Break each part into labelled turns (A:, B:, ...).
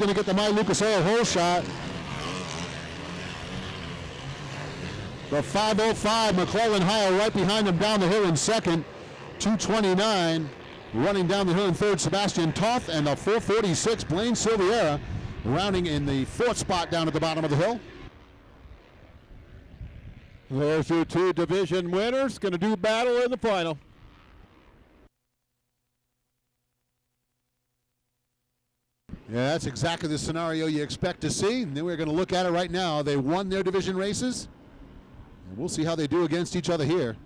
A: going to get the Mike Lucas Oil hole shot. The 5:05 McClellan Heil right behind him down the hill in second. 2:29 running down the hill in third, Sebastian Toth, and the 4:46 Blaine Silveira rounding in the fourth spot down at the bottom of the hill.
B: There's your two division winners going to do battle in the final.
A: Yeah, that's exactly the scenario you expect to see. And then we're going to look at it right now. They won their division races, and we'll see how they do against each other here.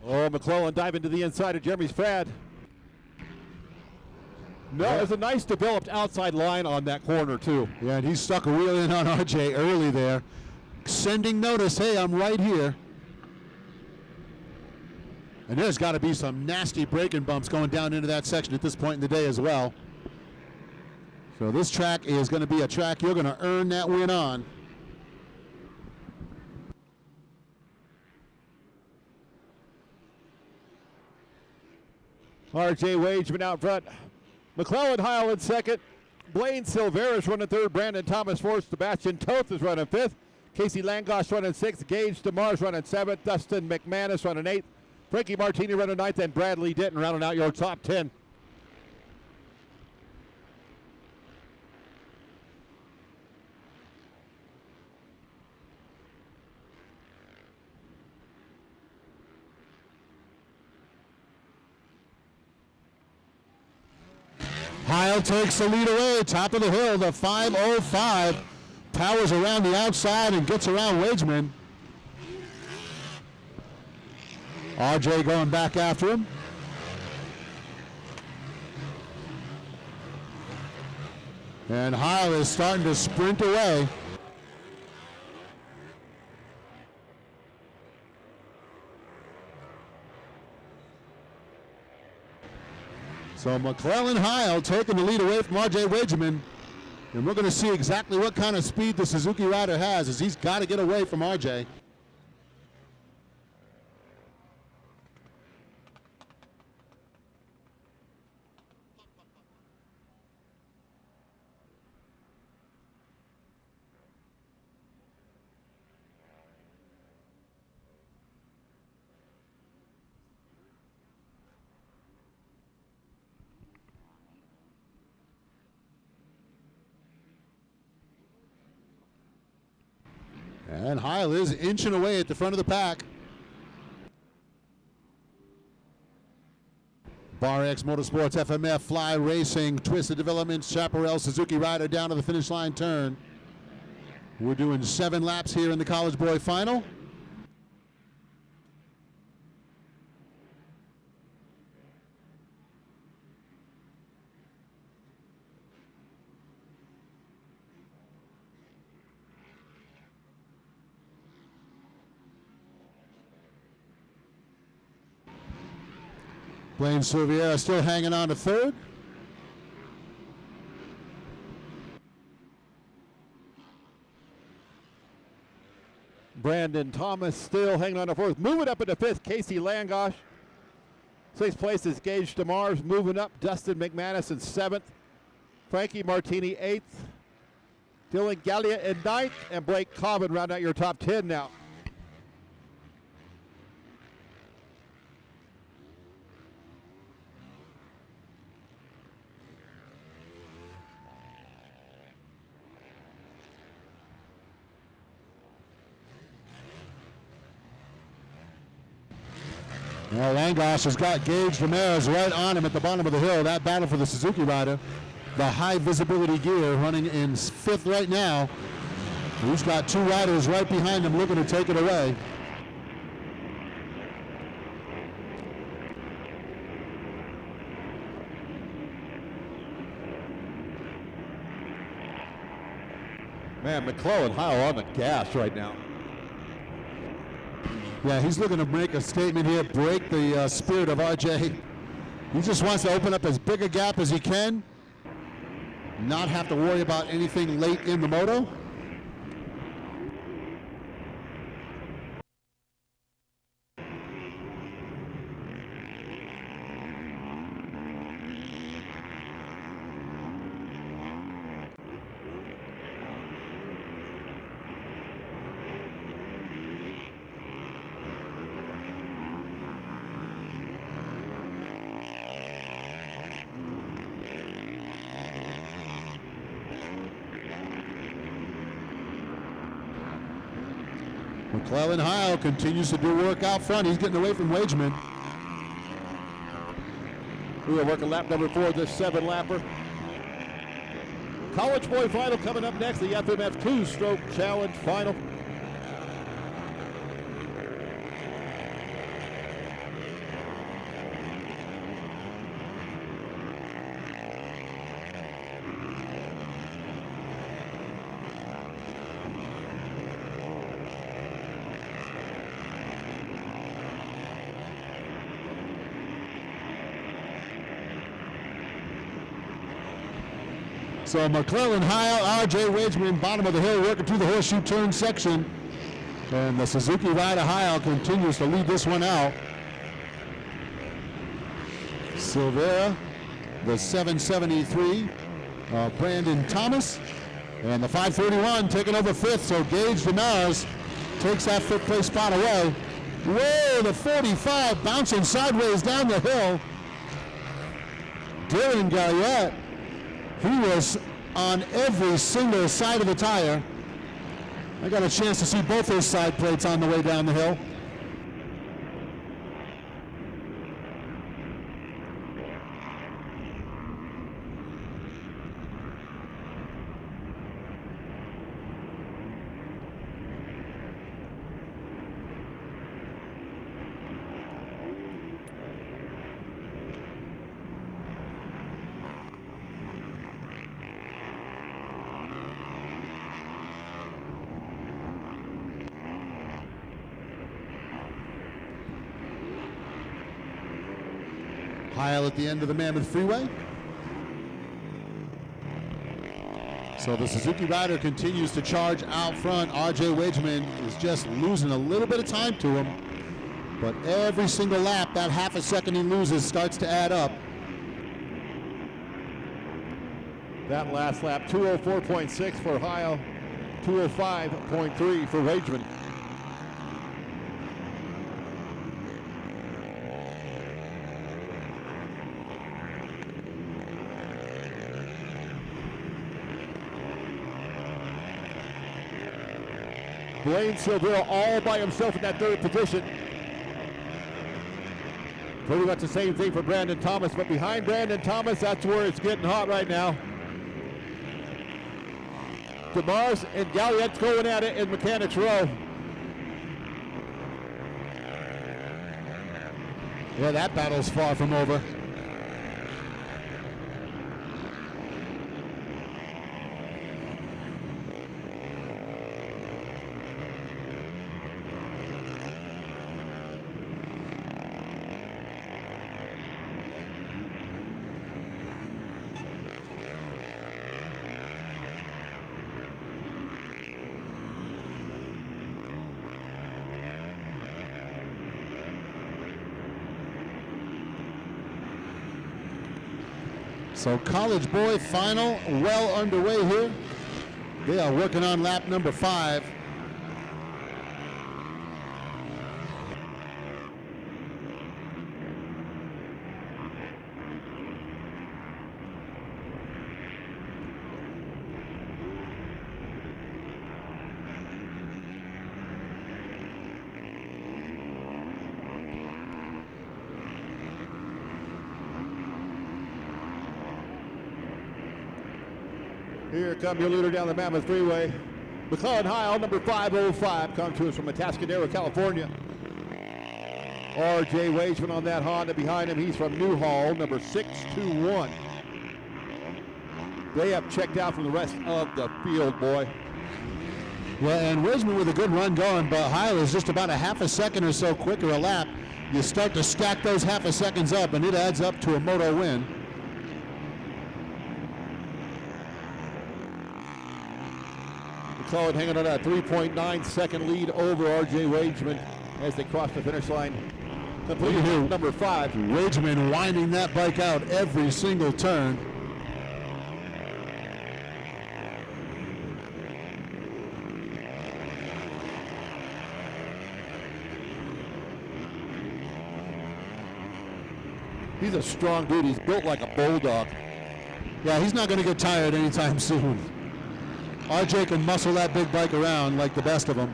B: Oh, McClellan diving to the inside of Jeremy's Frad. No, there's a nice developed outside line on that corner, too.
A: Yeah, and he stuck a wheel in on RJ early there, sending notice, hey, I'm right here. And there's got to be some nasty braking bumps going down into that section at this point in the day as well. So this track is going to be a track you're going to earn that win on.
B: RJ Wageman out front. McClellan Heil in second. Blaine Silveris running third. Brandon Thomas fourth. Sebastian Toth is running fifth. Casey Langosh running sixth. Gage DeMars running seventh. Dustin McManus running eighth. Frankie Martini running ninth. And Bradley Denton rounding out your top 10.
A: Heil takes the lead away, top of the hill, the 5:05. Powers around the outside and gets around Wageman. RJ going back after him. And Heil is starting to sprint away. So McClellan Heil taking the lead away from RJ Wageman. And we're going to see exactly what kind of speed the Suzuki rider has, as he's got to get away from RJ. And Heil is inching away at the front of the pack. Bar X Motorsports, FMF, Fly Racing, Twisted Developments, Chaparral, Suzuki rider down to the finish line turn. We're doing 7 laps here in the College Boy Final. Blaine Silveira still hanging on to third.
B: Brandon Thomas still hanging on to fourth. Moving up into fifth, Casey Langosh. Sixth place is Gage DeMars. Moving up, Dustin McManus in seventh. Frankie Martini eighth. Dylan Gallia in ninth. And Blake Cobbin round out your top 10 now.
A: Well, Langosh has got Gage DeMars right on him at the bottom of the hill. That battle for the Suzuki rider. The high visibility gear running in fifth right now. He's got 2 riders right behind him looking to take it away.
B: Man, McClellan Heil on the gas right now.
A: Yeah, he's looking to make a statement here, break the spirit of RJ. He just wants to open up as big a gap as he can, not have to worry about anything late in the moto. McClellan Heil continues to do work out front. He's getting away from Wageman.
B: We will work a lap number 4, this 7-lapper. College Boy Final coming up next, the FMF 2-stroke challenge final.
A: So McClellan Heil, RJ Wageman, bottom of the hill, working through the horseshoe turn section. And the Suzuki rider Heil continues to lead this one out. Silvera, the 773, Brandon Thomas, and the 531 taking over 5th. So Gage DeMars takes that 5th place spot away. Whoa, the 45 bouncing sideways down the hill. Dylan Garriott, he was on every single side of the tire. I got a chance to see both those side plates on the way down the hill. Heil at the end of the Mammoth Freeway. So the Suzuki rider continues to charge out front. RJ Wageman is just losing a little bit of time to him. But every single lap, that half a second he loses starts to add up.
B: That last lap, 204.6 for Heil, 205.3 for Wageman. Blaine Silvera all by himself in that 3rd position. Pretty much the same thing for Brandon Thomas, but behind Brandon Thomas, that's where it's getting hot right now. DeMars and Galliette's going at it in Mechanics Row.
A: Yeah, that battle's far from over. So College Boy Final well underway here. They are working on lap number 5.
B: Here comes your leader down the Mammoth Freeway. McClellan Heil, number 505, comes to us from Atascadero, California. RJ Wageman on that Honda behind him. He's from Newhall, number 621. They have checked out from the rest of the field, boy.
A: Well, and Wageman with a good run going, but Heil is just about a half a second or so quicker a lap. You start to stack those half a seconds up, and it adds up to a moto win.
B: McClellan hanging on that 3.9 second lead over R.J. Wageman as they cross the finish line. Completing number 5.
A: Wageman winding that bike out every single turn.
B: He's a strong dude. He's built like a bulldog.
A: Yeah, he's not going to get tired anytime soon. RJ can muscle that big bike around like the best of them.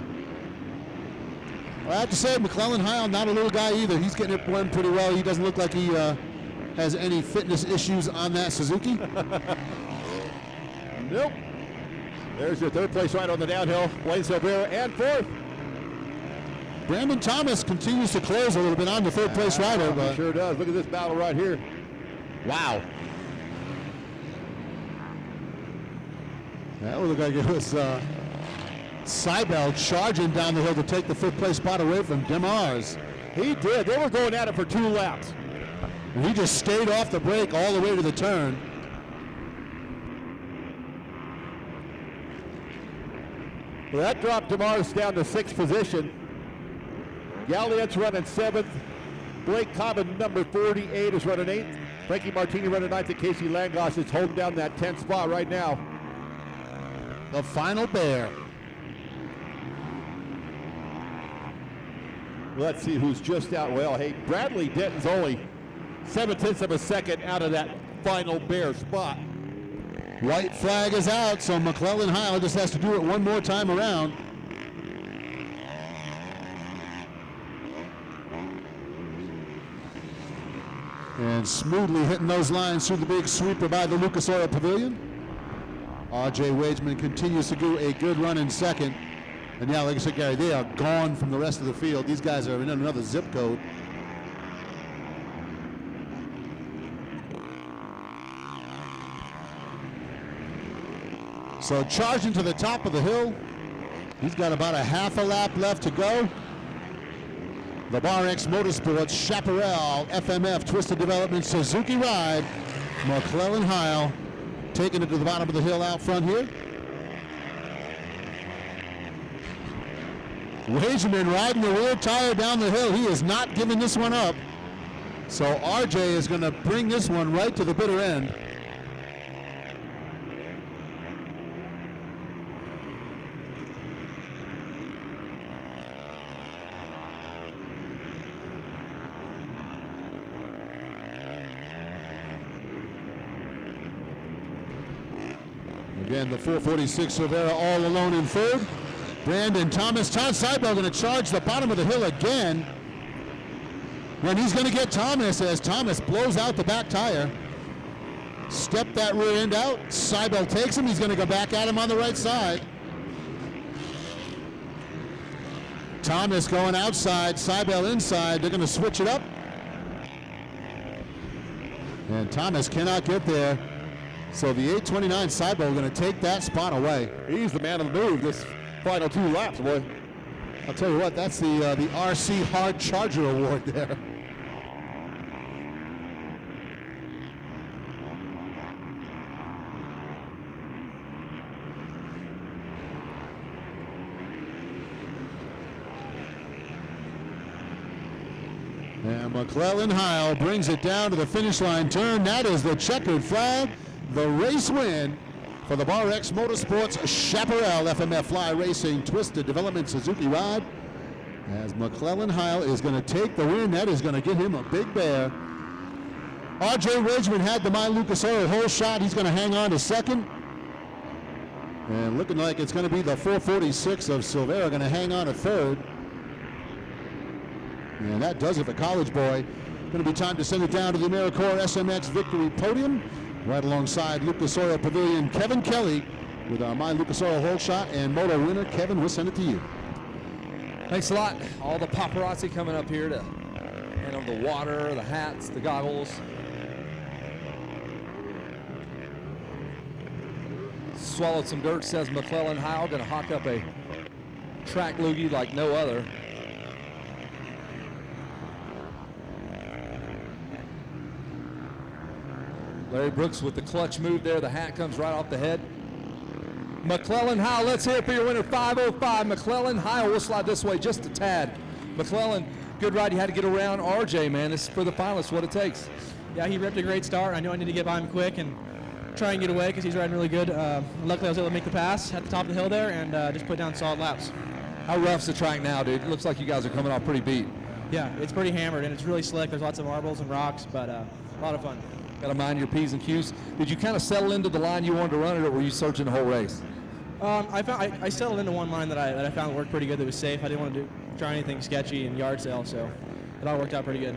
A: Well, I have to say, McClellan Heil, not a little guy either. He's getting it run pretty well. He doesn't look like he has any fitness issues on that Suzuki.
B: Nope. There's your third place right on the downhill. Blaine Silvera and fourth.
A: Brandon Thomas continues to close a little bit on the third place rider. But
B: he sure does. Look at this battle right here.
A: Wow. That would look like it was Seibel charging down the hill to take the fifth place spot away from Demars.
B: He did. They were going at it for 2 laps.
A: And he just stayed off the brake all the way to the turn.
B: Well, that dropped Demars down to 6th position. Galliot's running 7th. Blake Cobbin, number 48, is running 8th. Frankie Martini running 9th, and Casey Langlois is holding down that 10th spot right now.
A: The final bear.
B: Let's see who's just out. Well, hey, Bradley Denton's only 0.7 of a second out of that final bear spot.
A: White flag is out, so McClellan Heil just has to do it one more time around. And smoothly hitting those lines through the big sweeper by the Lucas Oil Pavilion. R.J. Wageman continues to do a good run in second. And yeah, like I said, Gary, they are gone from the rest of the field. These guys are in another zip code. So charging to the top of the hill. He's got about a half a lap left to go. The Bar X Motorsports Chaparral FMF Twisted Development Suzuki ride. McClellan Heil taking it to the bottom of the hill out front here. Wageman riding the rear tire down the hill. He is not giving this one up. So RJ is going to bring this one right to the bitter end. Again, the 446 Silvera all alone in third. Brandon Thomas, Todd Seibel going to charge the bottom of the hill again. And he's going to get Thomas as Thomas blows out the back tire. Step that rear end out. Seibel takes him. He's going to go back at him on the right side. Thomas going outside, Seibel inside. They're going to switch it up. And Thomas cannot get there. So the 829 Seibel going to take that spot away.
B: He's the man of the move this final 2 laps, boy.
A: I'll tell you what, that's the RC Hard Charger Award there. And McClellan Heil brings it down to the finish line turn. That is the checkered flag. The race win for the Bar X Motorsports Chaparral FMF Fly Racing Twisted Development Suzuki ride. As McClellan Heil is going to take the win, that is going to get him a big bear. R.J. Wageman had the My Lucas Oil whole shot. He's going to hang on to second. And looking like it's going to be the 446 of Silvera going to hang on to third. And that does it for College Boy. Going to be time to send it down to the AmeriCorps SMX Victory Podium. Right alongside Lucas Oil Pavilion, Kevin Kelly with our My Lucas Oil whole shot and moto winner. Kevin, we'll send it to you.
C: Thanks a lot. All the paparazzi coming up here to hand them the water, the hats, the goggles. Swallowed some dirt, says McClellan Heil. Going to hawk up a track loogie like no other. Larry Brooks with the clutch move there. The hat comes right off the head. McClellan Heil, let's hear it for your winner, 505. McClellan Heil, we'll slide this way just a tad. McClellan, good ride. You had to get around RJ, man. This is for the finalists, what it takes.
D: Yeah, he ripped a great start. I knew I needed to get by him quick and try and get away because he's riding really good. Luckily, I was able to make the pass at the top of the hill there and just put down solid laps.
C: How rough's the track now, dude? It looks like you guys are coming off pretty beat.
D: Yeah, it's pretty hammered and it's really slick. There's lots of marbles and rocks, but a lot of fun.
C: Got to mind your P's and Q's. Did you kind of settle into the line you wanted to run it, or were you searching the whole race?
D: I settled into one line that I found worked pretty good, that was safe. I didn't want to try anything sketchy in yard sale, so it all worked out pretty good.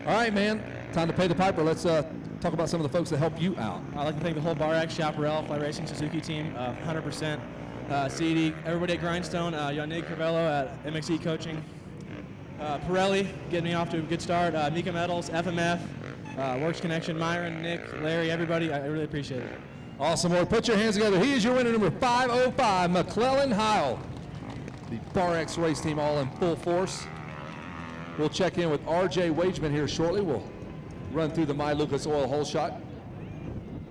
C: All right, man. Time to pay the piper. Let's talk about some of the folks that help you out.
D: I'd like to thank the whole Bar-X, Chaparral, Fly Racing, Suzuki team, 100%. CD, everybody at Grindstone, Yannick Carvello at MXE Coaching, Pirelli getting me off to a good start, Mika Metals, FMF, Works Connection, Myron, Nick, Larry, everybody. I really appreciate it.
C: Awesome, Lord. Put your hands together. He is your winner, number 505, McClellan Heil. The Bar-X race team all in full force. We'll check in with RJ Wageman here shortly. We'll run through the My Lucas Oil hole shot.